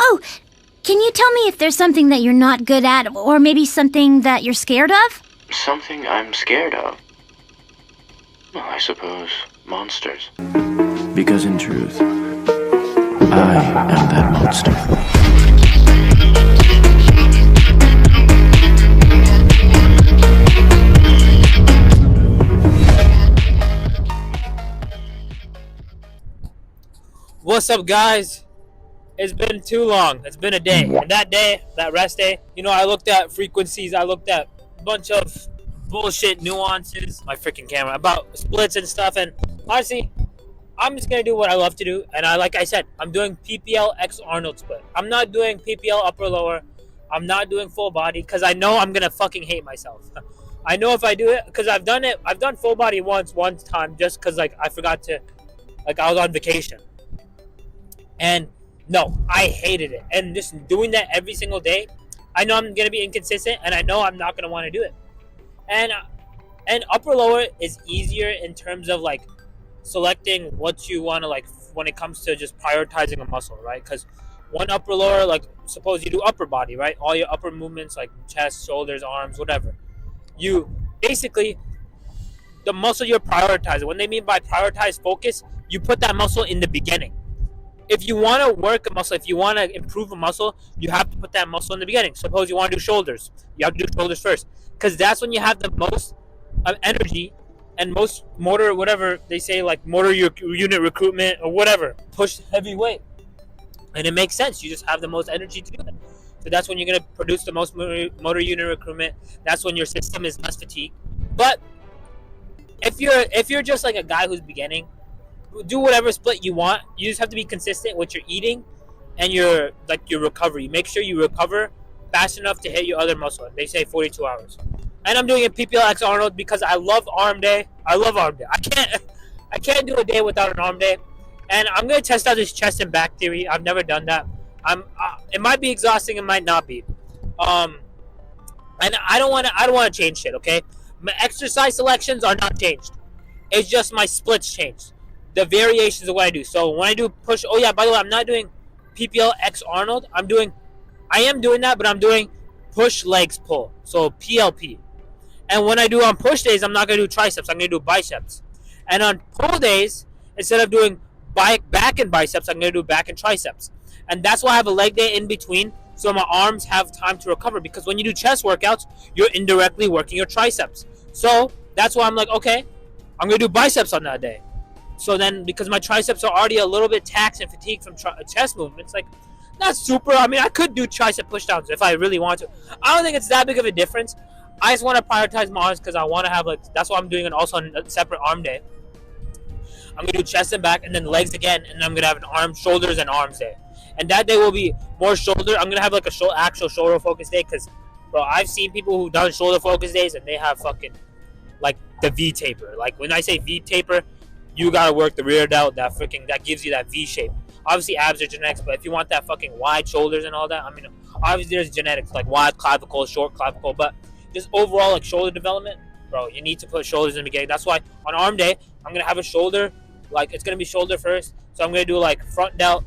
Oh, can you tell me if there's something that you're not good at, or maybe something that you're scared of? Something I'm scared of? Well, I suppose monsters. Because in truth, I am that monster. What's up, guys? It's been too long. It's been a day. And that rest day, I looked at frequencies. I looked at a bunch of bullshit nuances, my freaking camera, about splits and stuff. And honestly, I'm just going to do what I love to do. And like I said, I'm doing PPL X Arnold split. I'm not doing PPL upper lower. I'm not doing full body because I know I'm going to fucking hate myself. I know if I do it, because I've done it. I've done full body one time just because I forgot to, I was on vacation. And no, I hated it. And just doing that every single day, I know I'm going to be inconsistent, and I know I'm not going to want to do it. And upper lower is easier in terms of selecting what you want to when it comes to just prioritizing a muscle, right? Because one upper lower, suppose you do upper body, right? All your upper movements like chest, shoulders, arms, whatever. You basically, the muscle you're prioritizing, when they mean by prioritize focus, you put that muscle in the beginning. If you want to work a muscle, if you want to improve a muscle, you have to put that muscle in the beginning. Suppose you want to do shoulders. You have to do shoulders first. Because that's when you have the most energy and most motor, whatever they say, motor unit recruitment or whatever. Push heavy weight. And it makes sense. You just have the most energy to do it. So that's when you're going to produce the most motor unit recruitment. That's when your system is less fatigued. But if you're just a guy who's beginning, do whatever split you want. You just have to be consistent with your eating and your recovery. Make sure you recover fast enough to hit your other muscle. They say 42 hours. And I'm doing a PPL X Arnold because I love arm day. I can't do a day without an arm day. And I'm gonna test out this chest and back theory. I've never done that. It might be exhausting. It might not be. And I don't want to change shit. Okay, my exercise selections are not changed. It's just my splits changed. The variations of what I do. So when I do push, oh yeah, by the way, I'm not doing PPL X Arnold. I am doing that, but I'm doing push legs pull. So PLP. And when I do on push days, I'm not going to do triceps. I'm going to do biceps. And on pull days, instead of doing back and biceps, I'm going to do back and triceps. And that's why I have a leg day in between, so my arms have time to recover. Because when you do chest workouts, you're indirectly working your triceps. So that's why I'm okay, I'm going to do biceps on that day. So then, because my triceps are already a little bit taxed and fatigued from chest movements, not super. I mean, I could do tricep pushdowns if I really want to. I don't think it's that big of a difference. I just want to prioritize my arms because I want to have that's why I'm doing it also on a separate arm day. I'm gonna do chest and back, and then legs again, and I'm gonna have an shoulders and arms day. And that day will be more shoulder. I'm gonna have a actual shoulder focus day because, bro, I've seen people who've done shoulder focus days and they have fucking the V taper. When I say V taper, you gotta work the rear delt. That gives you that V shape. Obviously, abs are genetics, but if you want that fucking wide shoulders and all that, I mean, obviously there's genetics wide clavicle, short clavicle, but just overall shoulder development, bro, you need to put shoulders in the beginning. That's why on arm day, I'm gonna have a shoulder. It's gonna be shoulder first, so I'm gonna do front delt,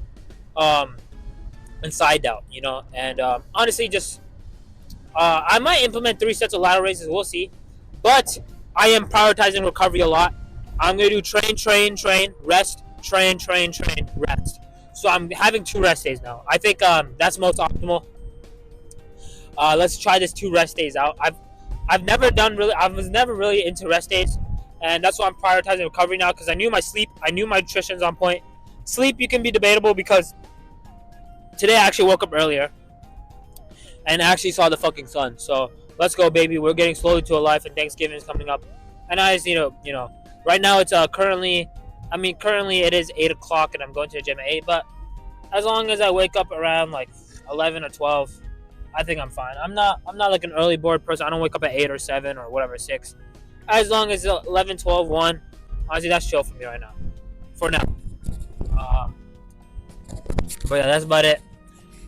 and side delt, And honestly, just I might implement 3 sets of lateral raises. We'll see, but I am prioritizing recovery a lot. I'm going to do train, rest, train, rest. So I'm having 2 rest days now. I think that's most optimal. Let's try this 2 rest days out. I was never really into rest days, and that's why I'm prioritizing recovery now because I knew my sleep, I knew my nutrition's on point. Sleep, you can be debatable because today I actually woke up earlier and actually saw the fucking sun. So let's go, baby. We're getting slowly to a life, and Thanksgiving is coming up. And I just, right now it's currently it is 8 o'clock and I'm going to the gym at 8, but as long as I wake up around 11 or 12, I think I'm fine. I'm not an early board person. I don't wake up at 8 or 7 or whatever, 6. As long as 11, 12, 1, honestly, that's chill for me right now. For now. But yeah, that's about it.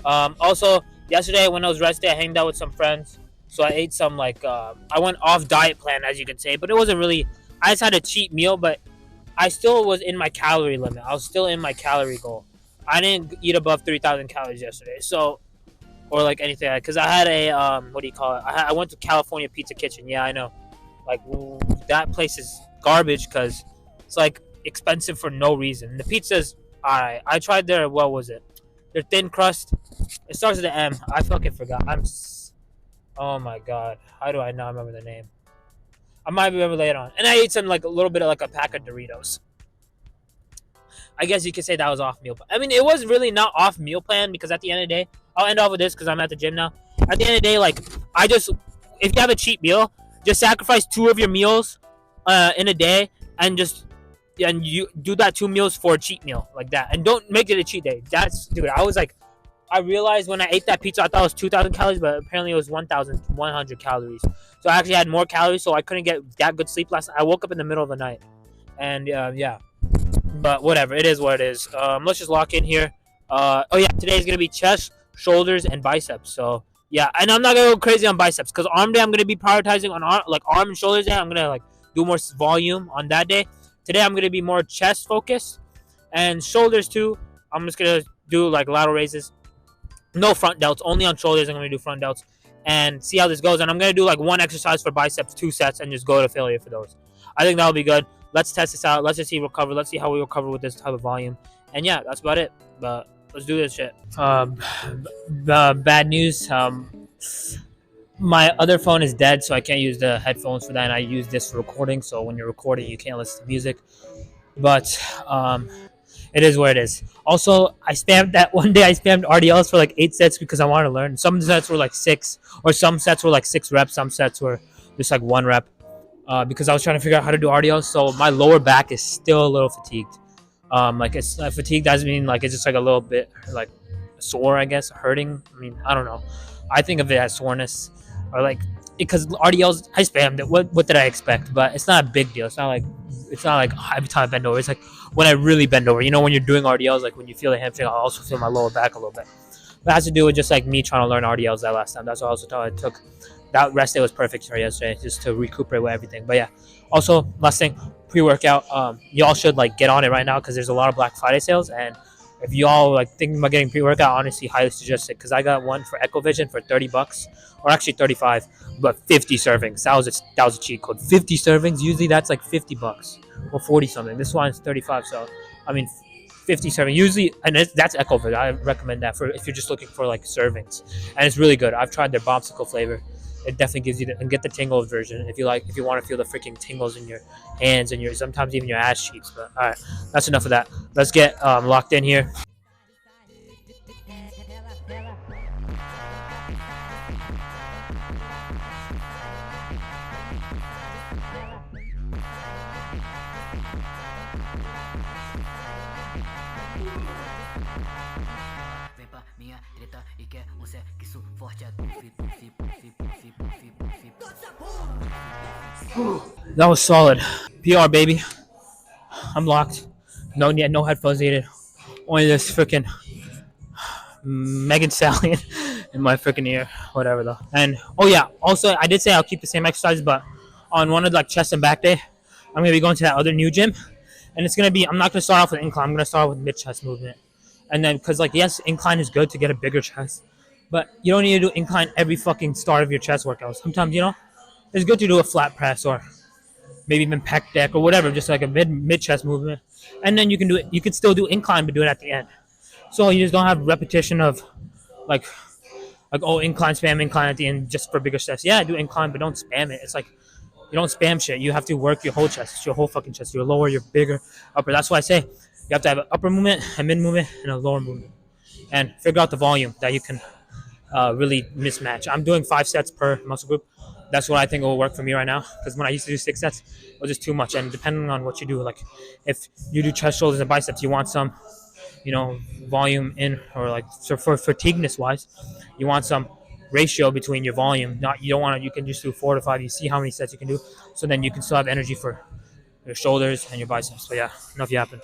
Also, yesterday when I was rest day, I hanged out with some friends. So I ate some I went off diet plan, as you could say, but it wasn't really. I just had a cheat meal, but I still was in my calorie limit. I was still in my calorie goal. I didn't eat above 3,000 calories yesterday. So, or like anything, because I had a what do you call it? I went to California Pizza Kitchen. Yeah, I know. Like that place is garbage because it's like expensive for no reason. The pizza's alright. I tried their what was it? Their thin crust. It starts with an M. I fucking forgot. Oh my god. How do I not remember the name? I might remember later on. And I ate some like a little bit of like a pack of Doritos. I guess you could say that was off meal. I mean, it was really not off meal plan because at the end of the day, I'll end off with this because I'm at the gym now. At the end of the day, like I just, if you have a cheat meal, just sacrifice 2 of your meals in a day and just and you do that 2 meals for a cheat meal like that, and don't make it a cheat day. That's dude. I was like, I realized when I ate that pizza, I thought it was 2,000 calories, but apparently it was 1,100 calories. So I actually had more calories, so I couldn't get that good sleep last night. I woke up in the middle of the night, and yeah. But whatever, it is what it is. Let's just lock in here. Oh yeah, today's gonna be chest, shoulders, and biceps. So yeah, and I'm not gonna go crazy on biceps because arm day I'm gonna be prioritizing on arm and shoulders day. I'm gonna like do more volume on that day. Today I'm gonna be more chest focused and shoulders too. I'm just gonna do like lateral raises, no front delts, only on shoulders. I'm gonna do front delts and see how this goes. And I'm gonna do like one exercise for biceps, 2 sets, and just go to failure for those. I think that'll be good. Let's test this out. Let's just see recover. Let's see how we recover with this type of volume. And yeah, that's about it. But let's do this shit. The bad news. My other phone is dead, so I can't use the headphones for that. And I use this for recording. So when you're recording, you can't listen to music. But it is what it is. Also, I spammed that one day. I spammed RDLs for like 8 sets because I wanted to learn. Some sets were like 6, or some sets were like 6 reps. Some sets were just like 1 rep. Because I was trying to figure out how to do RDLs. So my lower back is still a little fatigued. Like it's fatigued doesn't mean like it's just like a little bit like sore, I guess, hurting. I mean, I don't know. I think of it as soreness or like because RDLs I spammed it. What did I expect? But it's not a big deal. It's not like every time I bend over. It's like when I really bend over. You know, when you're doing RDLs, like when you feel the hamstring, I also feel my lower back a little bit. That has to do with just like me trying to learn RDLs that last time. That's what I also thought I took. That rest day was perfect for yesterday, just to recuperate with everything. But yeah, also last thing, pre-workout. Y'all should like get on it right now because there's a lot of Black Friday sales, and if y'all like thinking about getting pre-workout, honestly, highly suggest it because I got one for EcoVision for $30, or actually 35, but 50 servings. That was a cheat code. 50 servings. Usually that's like $50 or 40 something. This one is 35. So I mean, 50 servings usually, and that's EcoVision. I recommend that for if you're just looking for like servings, and it's really good. I've tried their bombsicle flavor. It definitely gives you and get the tingles version if you want to feel the freaking tingles in your hands and your sometimes even your ass cheeks. But all right, that's enough of that. Let's get locked in here. That was solid. PR baby. I'm locked. No headphones needed. Only this freaking Megan Stallion in my freaking ear. Whatever though. And oh yeah, also I did say I'll keep the same exercise, but on one of like chest and back day, I'm gonna be going to that other new gym, and it's gonna be. I'm not gonna start off with incline. I'm gonna start with mid chest movement, and then because like yes, incline is good to get a bigger chest, but you don't need to do incline every fucking start of your chest workout. Sometimes it's good to do a flat press or maybe even pec deck or whatever, just like a mid chest movement, and then you can do it. You can still do incline, but do it at the end. So you just don't have repetition of like incline at the end just for bigger chest. Yeah, do incline, but don't spam it. It's like you don't spam shit. You have to work your whole chest. It's your whole fucking chest. Your lower, your bigger, upper. That's why I say you have to have an upper movement, a mid movement, and a lower movement, and figure out the volume that you can really mismatch. I'm doing 5 sets per muscle group. That's what I think will work for me right now. Because when I used to do 6 sets, it was just too much. And depending on what you do, like if you do chest, shoulders, and biceps, you want some, volume in, or like so for fatigueness wise, you want some ratio between your volume. Not you don't want to. You can just do 4 to 5. You see how many sets you can do, so then you can still have energy for your shoulders and your biceps. So yeah, enough yapping.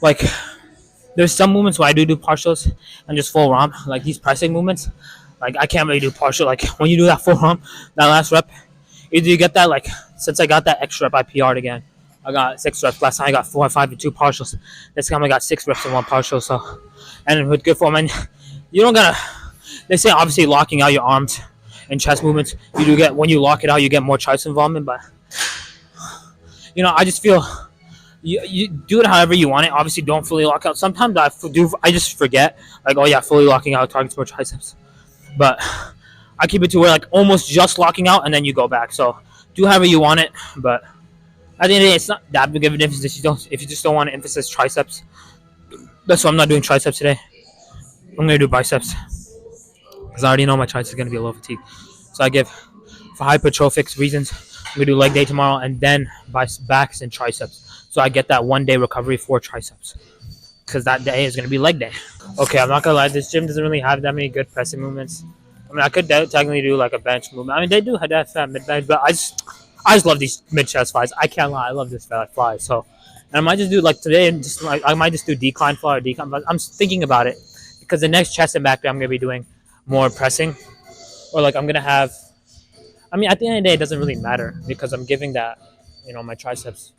Like, there's some movements where I do partials and just full ROM, like these pressing movements. Like, I can't really do partial. Like, when you do that full ROM, that last rep, either you get that, like, since I got that extra rep, I PR'd again. I got 6 reps. Last time I got 4 or 5 and 2 partials. This time I got 6 reps and 1 partial. So, and with good form, and you don't gotta. They say obviously locking out your arms and chest movements, you do get, when you lock it out, you get more tricep involvement. But I just feel you do it however you want it. Obviously, don't fully lock out. Sometimes I just forget, like, oh yeah, fully locking out targets more triceps. But I keep it to where, like, almost just locking out and then you go back. So do however you want it. But at the end of the day, it's not that big of a difference if you just don't want to emphasize triceps. That's why I'm not doing triceps today. I'm gonna do biceps because I already know my triceps is gonna be a little fatigued. So I give, for hypertrophic reasons, I'm gonna do leg day tomorrow and then backs and triceps. So I get that 1 day recovery for triceps because that day is gonna be leg day. Okay, I'm not gonna lie. This gym doesn't really have that many good pressing movements. I mean, I could technically do like a bench movement. I mean, they do have that mid bench, but I just love these mid chest flies. I can't lie. I love this fly. So, and I might just do like today, and just like I might just do decline fly or decline. But I'm thinking about it because the next chest and back day I'm gonna be doing more pressing, or like I'm gonna have. I mean, at the end of the day, it doesn't really matter because I'm giving that, my triceps.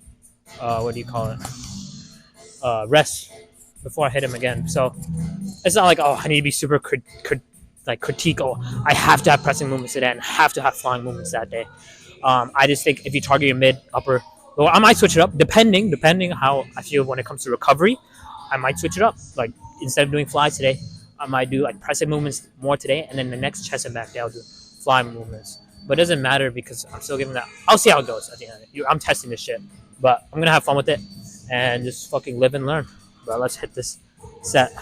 What do you call it? Rest before I hit him again. So it's not like, oh, I need to be super critique. Oh, I have to have pressing movements today and have to have flying movements that day. I just think if you target your mid, upper, lower, I might switch it up depending how I feel when it comes to recovery. I might switch it up. Like, instead of doing flies today, I might do like pressing movements more today, and then the next chest and back day I'll do fly movements. But it doesn't matter because I'm still giving that. I'll see how it goes at the end. I'm testing this shit, but I'm gonna have fun with it and just fucking live and learn. But let's hit this set.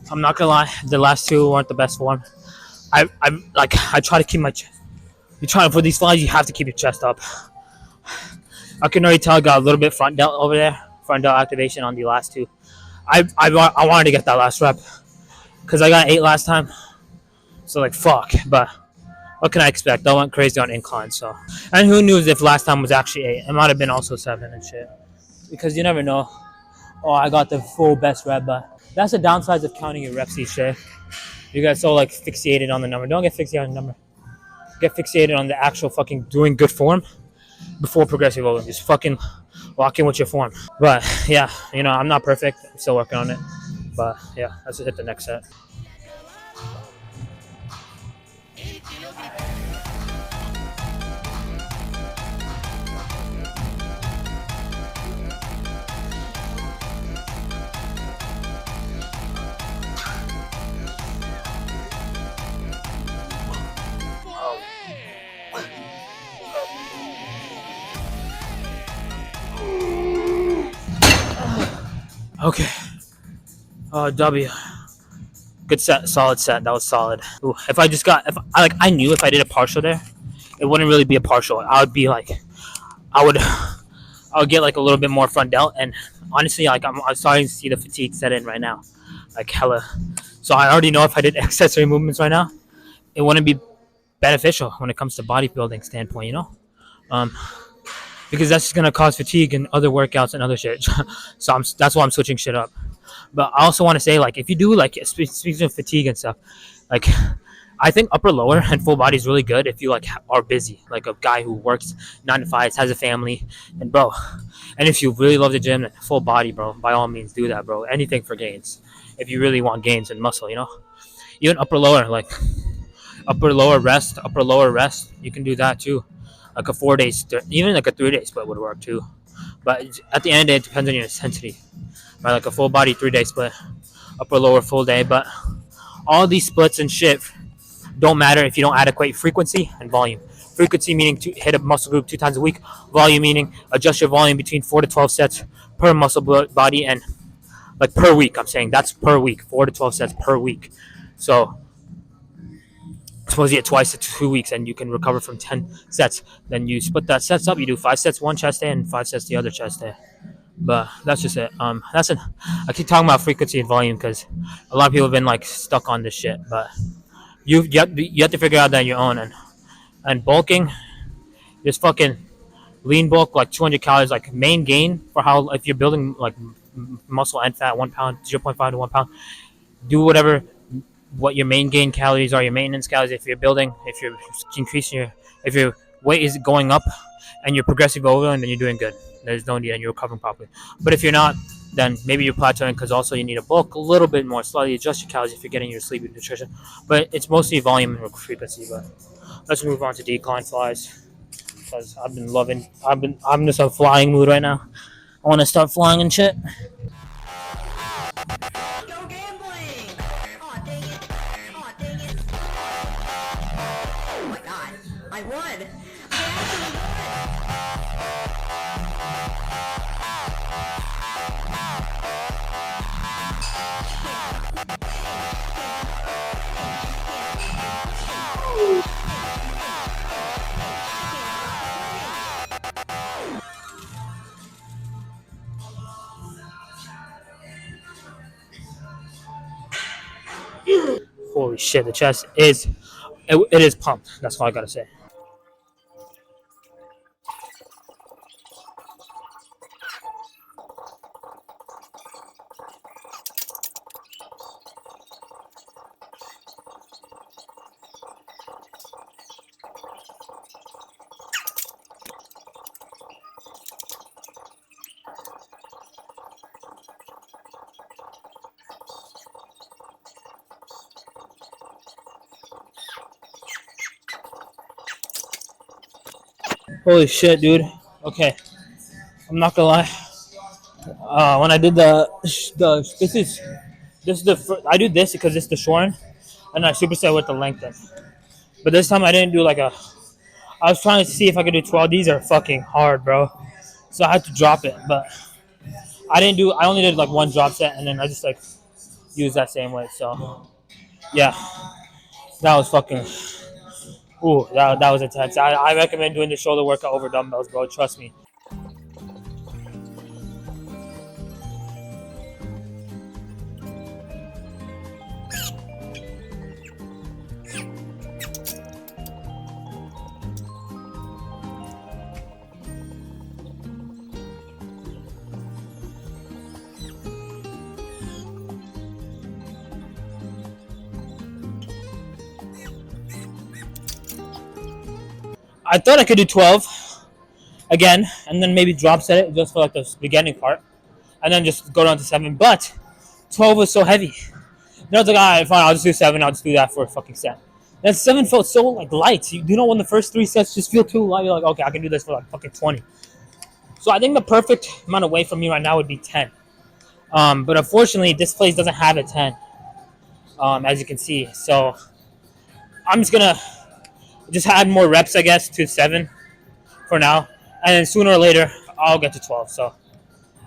I'm not gonna lie, the last two weren't the best form. I try to keep my chest. You try for these flies, you have to keep your chest up. I can already tell I got a little bit front delt over there, front delt activation on the last two. I wanted to get that last rep because I got 8 last time, so like fuck. But what can I expect? I went crazy on incline, so. And who knew if last time was actually 8? It might have been also 7 and shit, because you never know. Oh, I got the full best rep, but that's the downsides of counting your reps each day. You get so like fixated on the number. Don't get fixated on the number. Get fixated on the actual fucking doing good form before progressive overload. Just fucking lock in with your form. But yeah, I'm not perfect. I'm still working on it. But yeah, let's just hit the next set. Okay. W. Good set, solid set. That was solid. Ooh, I knew if I did a partial there, it wouldn't really be a partial. I would be like, I would get like a little bit more front delt, and honestly, like I'm starting to see the fatigue set in right now, like hella. So I already know if I did accessory movements right now, it wouldn't be beneficial when it comes to bodybuilding standpoint, because that's just gonna cause fatigue and other workouts and other shit. So that's why I'm switching shit up. But I also want to say, like, if you do, like, speaking of fatigue and stuff, like, I think upper lower and full body is really good if you like are busy, like a guy who works 9 to 5, has a family, and bro, and if you really love the gym, full body, bro, by all means do that, bro. Anything for gains, if you really want gains in muscle, even upper lower, like upper lower rest, you can do that too. Like a 4 days, even like a 3 day split would work too. But at the end of the day, it depends on your intensity. Right, like a full body 3-day split, upper lower full day. But all these splits and shit don't matter if you don't adequate frequency and volume. Frequency meaning to hit a muscle group 2 times a week. Volume meaning adjust your volume between 4 to 12 sets per muscle body and like per week. I'm saying that's per week, 4 to 12 sets per week. So suppose you get twice in 2 weeks and you can recover from 10 sets. Then you split that sets up. You do 5 sets one chest day and 5 sets the other chest day. But that's just it. I keep talking about frequency and volume because a lot of people have been like stuck on this shit. But you have to figure out that on your own. And bulking, just fucking lean bulk like 200 calories, like main gain for how if you're building like muscle and fat, 1 pound, 0.5 to 1 pound. Do whatever what your main gain calories are, your maintenance calories. If you're building, if you're increasing if your weight is going up and you're progressive overload, then you're doing good. There's no need and you're recovering properly. But if you're not, then maybe you're plateauing because also you need to bulk a little bit more, slightly adjust your calories if you're getting your sleep and nutrition. But it's mostly volume and frequency. But let's move on to decline flies because I'm just a flying mood right now. I want to start flying and shit. Go gambling! Aw, dang it. Aw, dang it. Oh my god. I won! I actually won! Holy shit, the chest is it is pumped. That's all I gotta say. Holy shit, dude. Okay, I'm not gonna lie. When I did I do this because it's the shorten, and I superset with the lengthen. But this time I didn't do like a. I was trying to see if I could do 12. These are fucking hard, bro. So I had to drop it, but I didn't do. I only did like one drop set, and then I just like used that same weight. So yeah, that was fucking. Ooh, that was intense. I recommend doing the shoulder workout over dumbbells, bro. Trust me. I thought I could do 12 again, and then maybe drop set it just for like the beginning part, and then just go down to 7. But 12 was so heavy. Then I was like, all right, fine, I'll just do 7. I'll just do that for a fucking set. Then 7 felt so like light. You know when the first 3 sets just feel too light, you're like, okay, I can do this for like fucking 20. So I think the perfect amount of weight for me right now would be 10. But unfortunately, this place doesn't have a 10, as you can see. So I'm just gonna just add more reps, I guess, to 7 for now, and then sooner or later I'll get to 12. So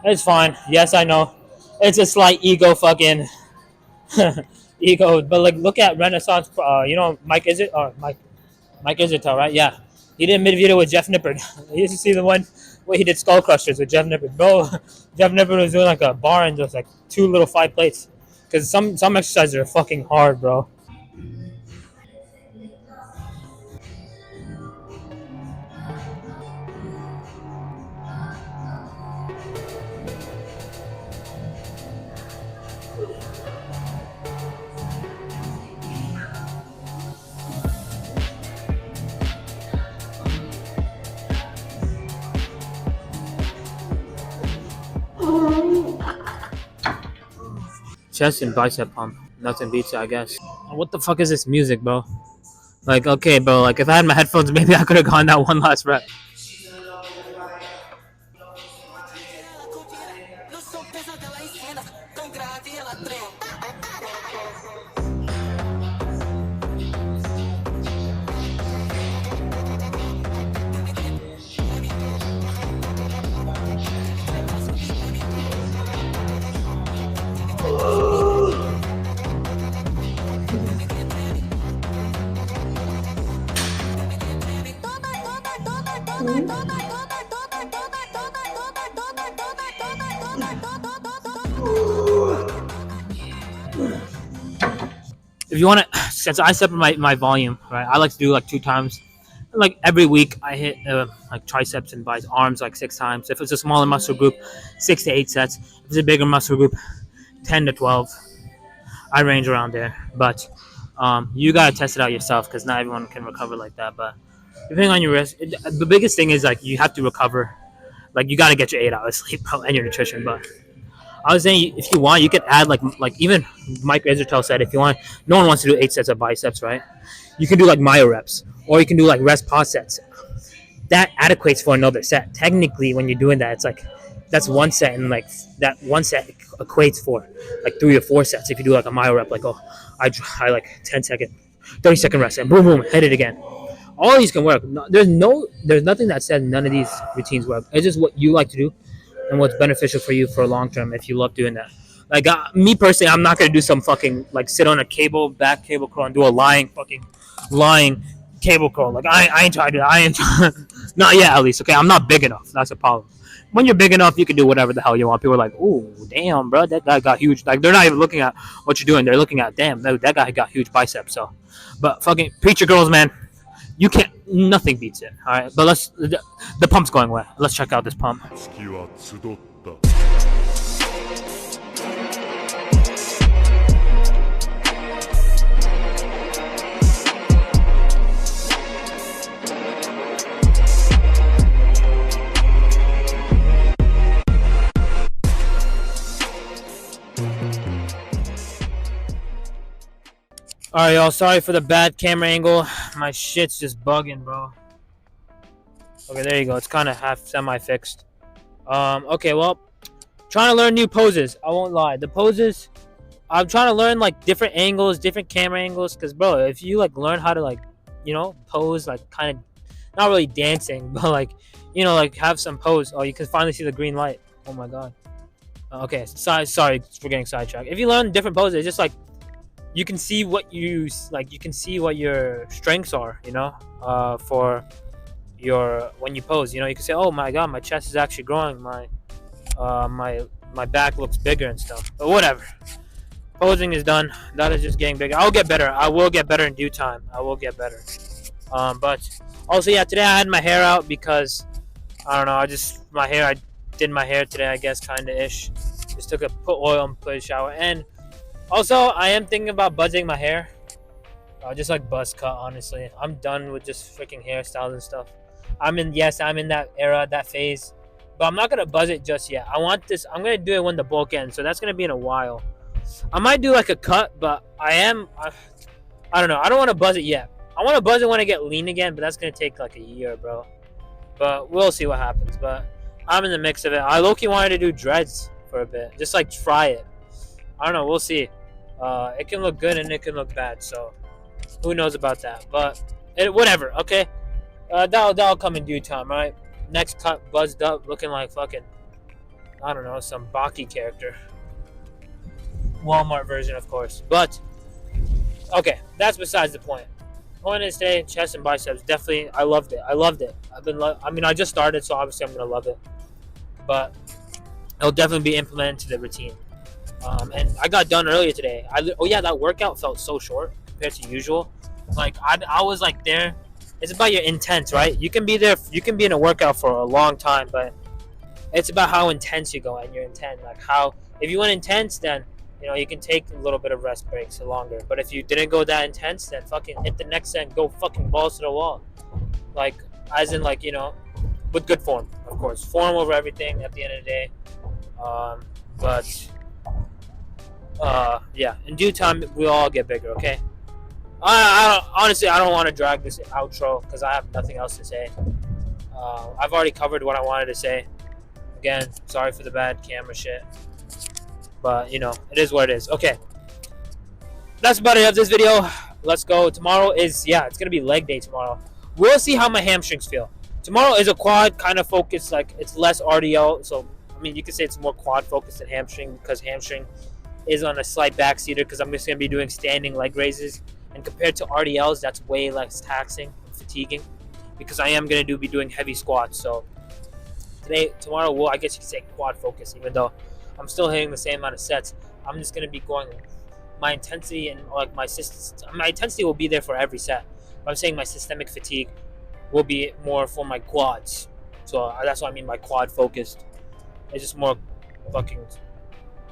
it's fine. Yes, I know it's a slight ego fucking ego, but like look at Renaissance. You know Mike is it or Mike is it right? Yeah, he did a mid video with Jeff Nippard. You used to see the one where he did skull crushers with Jeff Nippard. Bro, Jeff Nippard was doing like a bar and just like 2 little 5 plates because some exercises are fucking hard, bro. Chest and bicep pump. Nothing beats it, I guess. What the fuck is this music, bro? Like, okay, bro. Like, if I had my headphones, maybe I could have gone that one last rep. If you want to, since I separate my volume, right, I like to do like 2 times. Like every week, I hit like triceps and biceps, arms like 6 times. If it's a smaller muscle group, 6 to 8 sets. If it's a bigger muscle group, 10 to 12. I range around there, but you gotta test it out yourself because not everyone can recover like that. But depending on your risk, the biggest thing is like you have to recover. Like you gotta get your 8 hours sleep and your nutrition. But I was saying if you want, you could add like even Mike Israel said if you want. No one wants to do 8 sets of biceps, right? You can do like myo reps, or you can do like rest pause sets. That adequates for another set. Technically, when you're doing that, it's like that's one set, and like that one set equates for like 3 or 4 sets. If you do like a myo rep, like I like 10-second, 30-second rest, and boom, boom, hit it again. All these can work. There's nothing that says none of these routines work. It's just what you like to do and what's beneficial for you for long term if you love doing that. Like me personally, I'm not gonna do some fucking like sit on a back cable curl and do a lying cable curl. Like I ain't trying to do that. I ain't not yet at least. Okay, I'm not big enough. That's a problem. When you're big enough, you can do whatever the hell you want. People are like, "Oh, damn, bro, that guy got huge." Like they're not even looking at what you're doing. They're looking at, "Damn, that guy got huge biceps." So, but fucking preacher girls, man, you can't. Nothing beats it. All right, but the pump's going away. Let's check out this pump. Alright, y'all. Sorry for the bad camera angle. My shit's just bugging, bro. Okay, there you go. It's kind of half semi-fixed. Okay, well, trying to learn new poses. I won't lie. The poses, I'm trying to learn, like, different angles, different camera angles. Because, bro, if you, like, learn how to, like, you know, pose, like, kind of, not really dancing, but, like, you know, like, have some pose. Oh, you can finally see the green light. Oh, my God. Okay, sorry for getting sidetracked. If you learn different poses, it's just, like, you can see what you can see what your strengths are, you know, for your when you pose. You know, you can say, oh my God, my chest is actually growing, my back looks bigger and stuff. But whatever, posing is done. That is just getting bigger. I'll get better. I will get better in due time. I will get better. But also, yeah, today I had my hair out because I don't know. I did my hair today, I guess, kind of ish. Just put oil and put a shower. And also, I am thinking about buzzing my hair. Just like buzz cut, honestly. I'm done with just freaking hairstyles and stuff. I'm in that era, that phase. But I'm not going to buzz it just yet. I'm going to do it when the bulk ends. So that's going to be in a while. I might do like a cut, but I don't know. I don't want to buzz it yet. I want to buzz it when I get lean again, but that's going to take like a year, bro. But we'll see what happens. But I'm in the mix of it. I low-key wanted to do dreads for a bit. Just like try it. I don't know. We'll see. It can look good and it can look bad, so who knows about that? But whatever, okay. That'll come in due time, right? Next cut, buzzed up, looking like fucking, I don't know, some Baki character. Walmart version, of course. But okay, that's besides the point. Point is today, chest and biceps. Definitely, I loved it. I just started, so obviously I'm gonna love it. But it'll definitely be implemented to the routine. And I got done earlier today. That workout felt so short compared to usual. Like I was like there. It's about your intent, right? You can be there. You can be in a workout for a long time, but it's about how intense you go and your intent. Like how if you went intense, then you know you can take a little bit of rest breaks longer. But if you didn't go that intense, then fucking hit the next set and go fucking balls to the wall. Like as in like, you know, with good form, of course. Form over everything at the end of the day. Yeah, in due time, we'll all get bigger, okay? Honestly, I don't want to drag this outro because I have nothing else to say. I've already covered what I wanted to say. Again, sorry for the bad camera shit. But, you know, it is what it is. Okay. That's about it of this video. Let's go. Tomorrow is, yeah, it's going to be leg day tomorrow. We'll see how my hamstrings feel. Tomorrow is a quad kind of focus. Like, it's less RDL. So, I mean, you could say it's more quad focused than hamstring because hamstring is on a slight backseater because I'm just going to be doing standing leg raises. And compared to RDLs, that's way less taxing and fatiguing because I am going to be doing heavy squats. So, tomorrow, well, I guess you could say quad focus, even though I'm still hitting the same amount of sets. I'm just going to be going my intensity and like my intensity will be there for every set. But I'm saying my systemic fatigue will be more for my quads. So that's what I mean by quad focused. It's just more fucking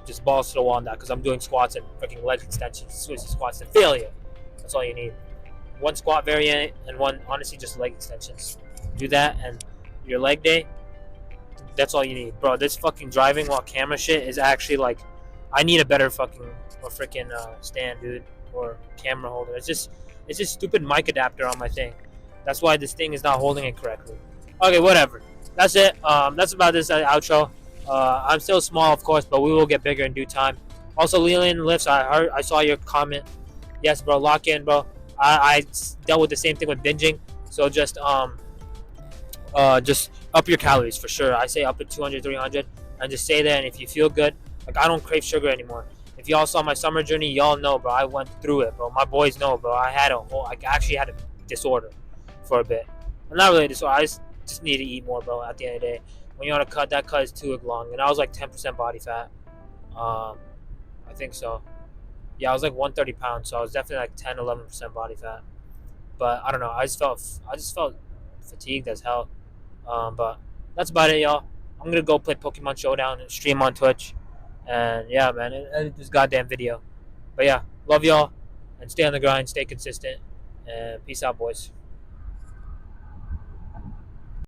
just balls to the wall on that because I'm doing squats and freaking leg extensions, Swiss squats to failure. That's all you need. One squat variant and one honestly just leg extensions. Do that and your leg day. That's all you need, bro. This fucking driving while camera shit is actually like, I need a better fucking or freaking stand, dude, or camera holder. It's just stupid mic adapter on my thing. That's why this thing is not holding it correctly. Okay, whatever. That's it. That's about this outro. I'm still small, of course, but we will get bigger in due time. Also, Leland lifts. I saw your comment. Yes, bro. Lock in, bro. I dealt with the same thing with binging. So just up your calories for sure. I say up to 200, 300, and just stay there. And if you feel good, like I don't crave sugar anymore. If y'all saw my summer journey, y'all know, bro. I went through it, bro. My boys know, bro. I actually had a disorder for a bit. Well, not really a disorder. I just need to eat more, bro. At the end of the day, when you're on a cut, that cut is too long, and I was like 10% body fat. I think so. Yeah, I was like 130 pounds, so I was definitely like 10, 11% body fat. But I don't know. I just felt fatigued as hell. But that's about it, y'all. I'm gonna go play Pokemon Showdown and stream on Twitch. And yeah, man, edit this goddamn video. But yeah, love y'all, and stay on the grind, stay consistent, and peace out, boys.